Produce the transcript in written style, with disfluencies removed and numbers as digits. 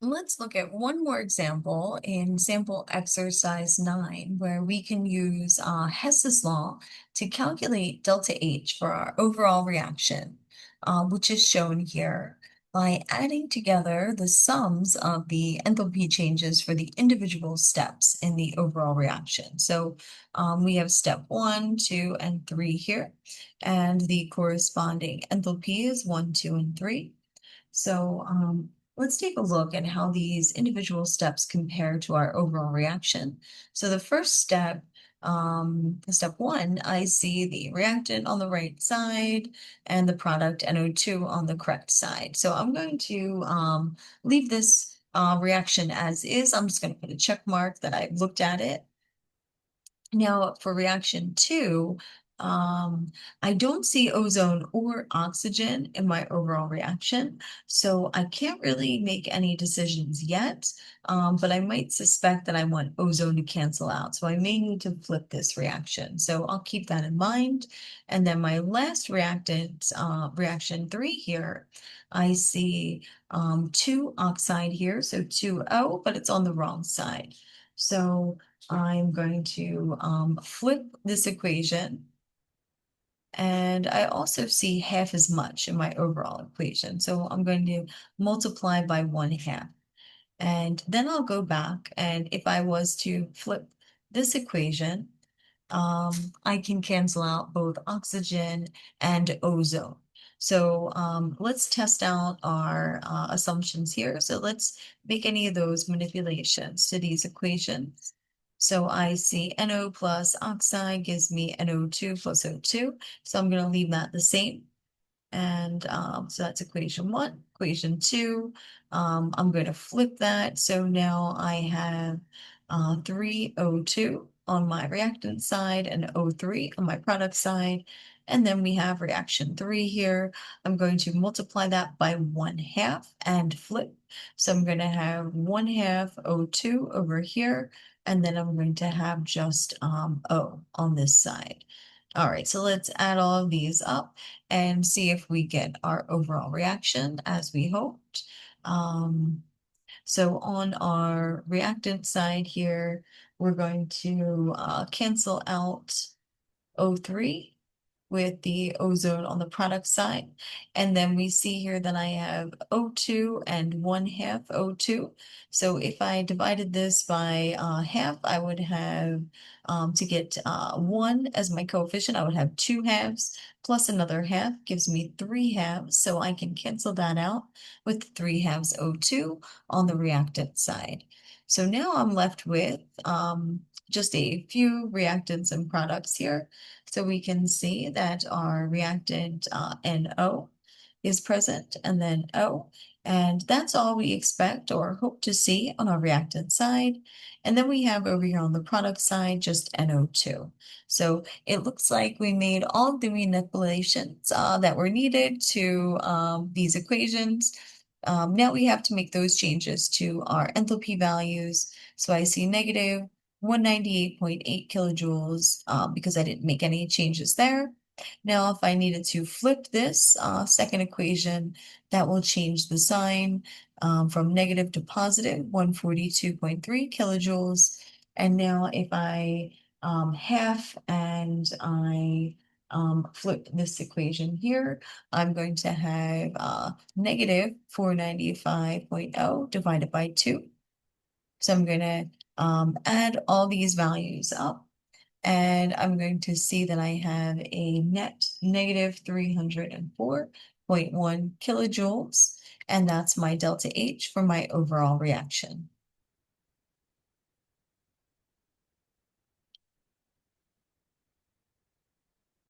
Let's look at one more example in sample exercise 9, where we can use Hess's law to calculate delta H for our overall reaction, which is shown here by adding together the sums of the enthalpy changes for the individual steps in the overall reaction. So we have step 1, 2, and 3 here, and the corresponding enthalpy is 1, 2, and 3. So let's take a look at how these individual steps compare to our overall reaction. So the first step, step 1, I see the reactant on the right side and the product NO2 on the correct side. So I'm going to leave this reaction as is. I'm just going to put a check mark that I've looked at it. Now, for reaction 2, I don't see ozone or oxygen in my overall reaction, so I can't really make any decisions yet, but I might suspect that I want ozone to cancel out, so I may need to flip this reaction. So I'll keep that in mind. And then my last reactant, reaction 3 here, I see 2 oxide here, so 2O, but it's on the wrong side. So I'm going to flip this equation, and I also see half as much in my overall equation. So I'm going to multiply by 1/2. And then I'll go back, and if I was to flip this equation, I can cancel out both oxygen and ozone. So let's test out our assumptions here. So let's make any of those manipulations to these equations. So I see NO plus oxide gives me NO2 plus O2. So I'm going to leave that the same. And so that's equation 1. Equation 2, I'm going to flip that. So now I have 3O2 on my reactant side and O3 on my product side. And then we have reaction 3 here. I'm going to multiply that by 1/2 and flip. So I'm going to have 1/2 O2 over here, and then I'm going to have just O on this side. All right, so let's add all of these up and see if we get our overall reaction as we hoped. So on our reactant side here, we're going to cancel out O3 with the ozone on the product side. And then we see here that I have O2 and 1/2 O2. So if I divided this by half, I would have, to get 1 as my coefficient, I would have 2 halves plus another half gives me 3 halves. So I can cancel that out with 3 halves O2 on the reactant side. So now I'm left with just a few reactants and products here. So we can see that our reactant NO is present, and then O, and that's all we expect or hope to see on our reactant side. And then we have over here on the product side just NO2. So it looks like we made all the manipulations that were needed to these equations. Now we have to make those changes to our enthalpy values. So I see negative 198.8 kilojoules because I didn't make any changes there. Now, if I needed to flip this second equation, that will change the sign from negative to positive 142.3 kilojoules. And now if I half and I flip this equation here, I'm going to have negative 495.0 divided by 2. So I'm going to add all these values up, and I'm going to see that I have a net negative 304.1 kilojoules, and that's my delta H for my overall reaction.